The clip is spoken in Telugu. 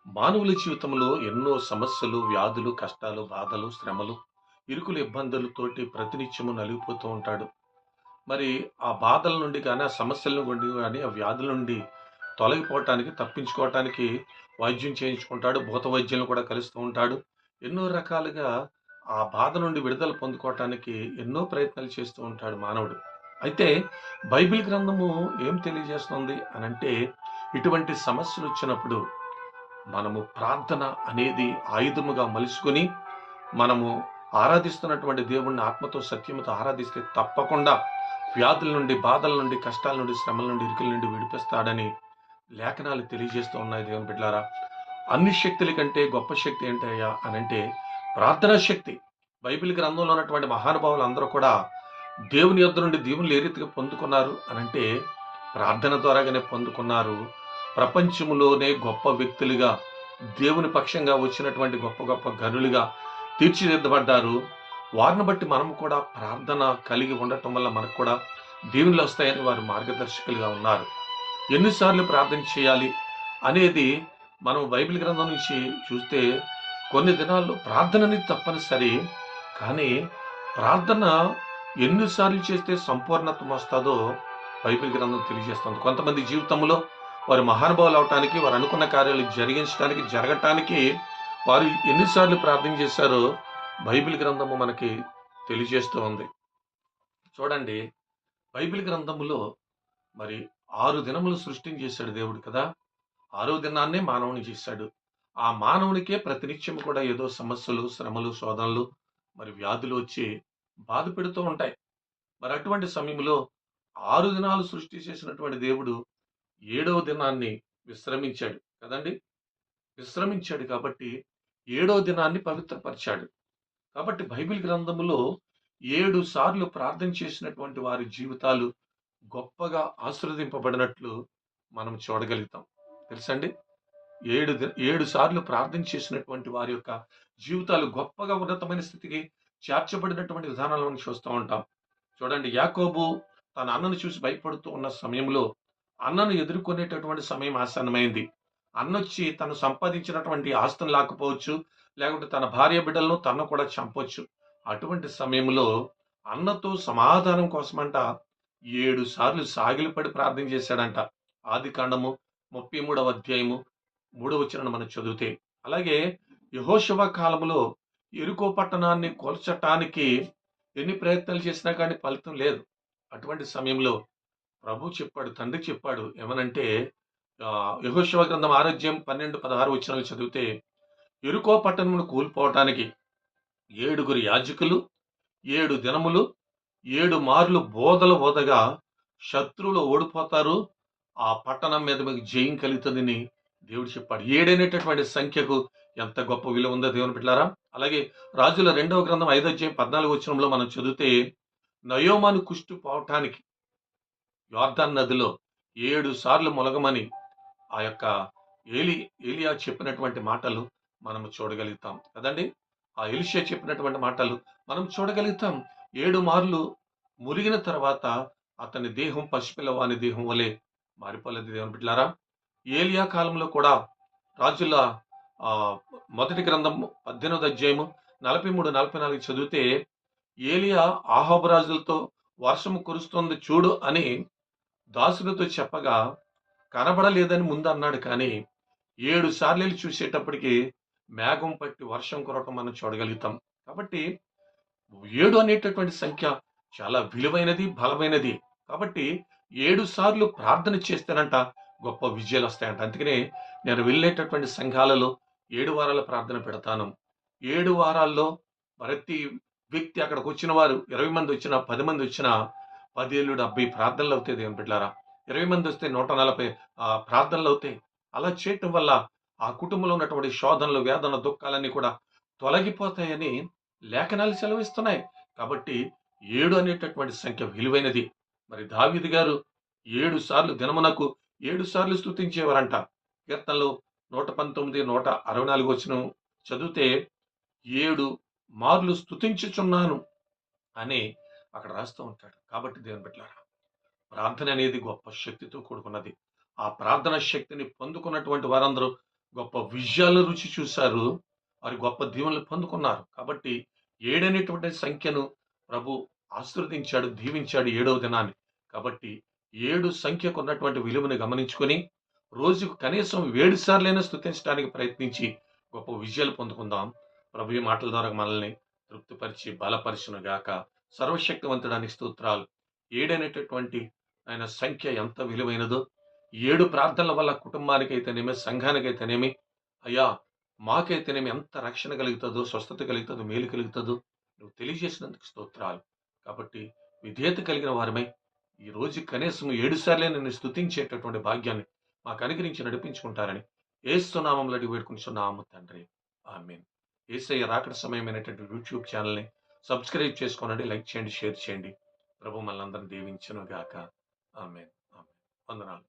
మానవుల జీవితంలో ఎన్నో సమస్యలు, వ్యాధులు, కష్టాలు, బాధలు, శ్రమలు, ఇరుకులు, ఇబ్బందులతోటి ప్రతినిత్యము నలిగిపోతూ ఉంటాడు. మరి ఆ బాధల నుండి గాని, ఆ సమస్యల నుండి గాని, ఆ వ్యాధుల నుండి తొలగిపోవటానికి, తప్పించుకోవటానికి వైద్యం చేయించుకుంటాడు. భూత వైద్యులను కూడా కలుస్తూ ఉంటాడు. ఎన్నో రకాలుగా ఆ బాధ నుండి విడుదల పొందుకోవటానికి ఎన్నో ప్రయత్నాలు చేస్తూ ఉంటాడు మానవుడు. అయితే బైబిల్ గ్రంథము ఏం తెలియజేస్తుంది అనంటే, ఇటువంటి సమస్యలొచ్చినప్పుడు మనము ప్రార్థన అనేది ఆయుధముగా మలుచుకొని మనము ఆరాధిస్తున్నటువంటి దేవుణ్ణి ఆత్మతో సత్యముతో ఆరాధిస్తే తప్పకుండా వ్యాధుల నుండి, బాధల నుండి, కష్టాల నుండి, శ్రమల నుండి, ఇరుకుల నుండి విడిపిస్తాడని లేఖనాలు తెలియజేస్తూ ఉన్నాయి దేవుని బిడ్డలారా. అన్ని శక్తుల కంటే గొప్ప శక్తి ఏంటయ్యా అనంటే ప్రార్థనా శక్తి. బైబిల్ గ్రంథంలో ఉన్నటువంటి మహానుభావులు అందరూ కూడా దేవుని యొద్ద నుండి దీవెనలు ఏ రీతిగా పొందుకున్నారు అనంటే ప్రార్థన ద్వారాగానే పొందుకున్నారు. ప్రపంచంలోనే గొప్ప వ్యక్తులుగా, దేవుని పక్షంగా వచ్చినటువంటి గొప్ప గొప్ప గనులుగా తీర్చిదిద్దబడ్డారు. వారిని బట్టి మనం కూడా ప్రార్థన కలిగి ఉండటం వల్ల మనకు కూడా దీవెనలు వస్తాయని వారు మార్గదర్శకులుగా ఉన్నారు. ఎన్నిసార్లు ప్రార్థన చేయాలి అనేది మనం బైబిల్ గ్రంథం నుంచి చూస్తే కొన్ని దినాల్లో ప్రార్థన అనేది తప్పనిసరి. కానీ ప్రార్థన ఎన్నిసార్లు చేస్తే సంపూర్ణత్వం వస్తుందో బైబిల్ గ్రంథం తెలియజేస్తుంది. కొంతమంది జీవితంలో వారు మహానుభావులు అవటానికి, వారు అనుకున్న కార్యాలు జరిగించడానికి, జరగటానికి వారు ఎన్నిసార్లు ప్రార్థన చేశారో బైబిల్ గ్రంథము మనకి తెలియజేస్తూ ఉంది. చూడండి, బైబిల్ గ్రంథములో మరి 6 దినములు సృష్టిని చేశాడు దేవుడు కదా! 6వ దినాన్నే మానవుని చేశాడు. ఆ మానవునికే ప్రతినిత్యం కూడా ఏదో సమస్యలు, శ్రమలు, శోధనలు, మరి వ్యాధులు వచ్చి బాధ పెడుతూ ఉంటాయి. మరి అటువంటి సమయంలో 6 దినాలు సృష్టి చేసినటువంటి దేవుడు 7వ దినాన్ని విశ్రమించాడు కదండీ! విశ్రమించాడు కాబట్టి 7వ దినాన్ని పవిత్రపరిచాడు. కాబట్టి బైబిల్ గ్రంథములో 7 సార్లు ప్రార్థన చేసినటువంటి వారి జీవితాలు గొప్పగా ఆశీర్వదింపబడినట్లు మనం చూడగలుగుతాం. తెలుసండి? 7 సార్లు ప్రార్థన చేసినటువంటి వారి యొక్క జీవితాలు గొప్పగా ఉన్నతమైన స్థితికి చేర్చబడినటువంటి విధానాలను మనం చూస్తూ ఉంటాం. చూడండి, యాకోబు తన అన్నను చూసి భయపడుతూ ఉన్న సమయంలో అన్నను ఎదుర్కొనేటటువంటి సమయం ఆసన్నమైంది. అన్నొచ్చి తను సంపాదించినటువంటి ఆస్తిని లాక్కపోవచ్చు, లేకుంటే తన భార్య బిడ్డలను తనను కూడా చంపొచ్చు. అటువంటి సమయంలో అన్నతో సమాధానం కోసమంట 7 సార్లు సాగిలపడి ప్రార్థన చేశాడంట. ఆదికాండము 33వ అధ్యాయము 3వ వచనాన్ని మనం చదివితే. అలాగే యెహోషువ కాలంలో యెరికో పట్టణాన్ని కూల్చటానికి ఎన్ని ప్రయత్నాలు చేసినా కానీ ఫలితం లేదు. అటువంటి సమయంలో ప్రభు చెప్పాడు, తండ్రి చెప్పాడు ఏమనంటే యెహోషువ గ్రంథం 6 అధ్యాయం 12, 16 వచనాలు చదివితే, యెరికో పట్టణమును కూలిపోవటానికి 7 యాజకులు 7 దినములు 7 మార్లు బోధలు ఊదగా శత్రువులు ఓడిపోతారు. ఆ పట్టణం మీద మీకు జయం కలుగుతుందని దేవుడు చెప్పాడు. 7 అనేటటువంటి సంఖ్యకు ఎంత గొప్ప విలువ ఉందో దేవుని బిడ్డలారా. అలాగే రాజుల 2వ గ్రంథం 5 అధ్యాయం 14 వచనంలో మనం చదివితే, నయోమాను కుష్టు పోవటానికి యొర్దాను నదిలో 7 సార్లు ములగమని ఆ యొక్క ఏలియా చెప్పినటువంటి మాటలు మనం చూడగలుగుతాం కదండీ! ఆ ఎలీషా చెప్పినటువంటి మాటలు మనం చూడగలుగుతాం. 7 మార్లు ములిగిన తర్వాత అతని దేహం పసిపిల్లవాని దేహం వలె మారిపోలేదు దేవుని బిడ్డలారా. ఏలియా కాలంలో కూడా రాజుల మొదటి గ్రంథం 18వ అధ్యాయము 43, 44 చదివితే, ఏలియా అహాబు రాజులతో వర్షము కురుస్తుంది చూడు అని దాసులతో చెప్పగా కనబడలేదని ముందు అన్నాడు. కానీ 7 సార్లు ఎళ్లి చూసేటప్పటికి మేఘం పట్టి వర్షం కురవటం మనం చూడగలుగుతాం. కాబట్టి 7 అనేటటువంటి సంఖ్య చాలా విలువైనది, బలమైనది. కాబట్టి 7 సార్లు ప్రార్థన చేస్తేనంట గొప్ప విజయాలు వస్తాయంట. అందుకనే నేను వెళ్ళేటటువంటి సంఘాలలో 7 వారాల ప్రార్థన పెడతాను. 7 వారాల్లో ప్రతి వ్యక్తి అక్కడికొచ్చిన వారు 20 మంది వచ్చినా, 10 మంది వచ్చినా 10 ఏళ్ళు 70 ప్రార్థనలు అవుతాయి దేవుని బిడ్డలారా. 20 మంది వస్తే 140 ప్రార్థనలు అవుతాయి. అలా చేయటం వల్ల ఆ కుటుంబంలో ఉన్నటువంటి శోధనలు, వేదనలు, దుఃఖాలన్నీ కూడా తొలగిపోతాయని లేఖనాలు సెలవిస్తున్నాయి. కాబట్టి 7 అనేటటువంటి సంఖ్య విలువైనది. మరి దావీదు గారు 7 సార్లు దినమునకు 7 సార్లు స్తుతించేవారంట. కీర్తనలు 119, 164 వచనం చదివితే 7 మార్లు స్తుతించుచున్నాను అని అక్కడ రాస్తూ ఉంటాడు. కాబట్టి దేవుని బిడ్డలారా, ప్రార్థన అనేది గొప్ప శక్తితో కూడుకున్నది. ఆ ప్రార్థన శక్తిని పొందుకున్నటువంటి వారందరూ గొప్ప విజయాల రుచి చూశారు. వారు గొప్ప దీవెనలు పొందుకున్నారు. కాబట్టి 7 అనేటువంటి సంఖ్యను ప్రభు ఆశీర్వదించాడు, దీవించాడు 7వ దినాన్ని. కాబట్టి 7 సంఖ్యకున్నటువంటి విలువను గమనించుకొని, రోజుకు కనీసం 7 సార్లైనా స్తుతించడానికి ప్రయత్నించి గొప్ప విజయాలు పొందుకుందాం. ప్రభు ఈ మాటల ద్వారా మనల్ని తృప్తిపరిచి, బలపరచునుగాక. సర్వశక్తివంతుడానికి స్తోత్రాలు. 7 అనేటటువంటి ఆయన సంఖ్య ఎంత విలువైనదో, 7 ప్రార్థనల వల్ల కుటుంబానికైతేనేమి, సంఘానికైతేనేమి, అయ్యా! మాకైతేనేమి ఎంత రక్షణ కలుగుతదో, స్వస్థత కలుగుతదో, మేలు కలుగుతదో నువ్వు తెలియజేసినందుకు స్తోత్రాలు. కాబట్టి విధేయత కలిగిన వారమై, ఈ రోజు కనీసం 7 సార్లే నిన్ను స్తుతించేటటువంటి భాగ్యాన్ని మాకు అనుగ్రహించి నడిపించుకుంటారని యేసు నామములో అడిగి వేడుకొనుచున్నాము తండ్రి. ఆమేన్. యేసయ్య రాకడ సమయమైనటువంటి యూట్యూబ్ ఛానల్‌ని సబ్స్క్రైబ్ చేసుకోనండి, లైక్ చేయండి, షేర్ చేయండి. ప్రభు మనల్నందరిని దీవించును గాక. ఆమేన్. ఆమేన్. వందనాలు.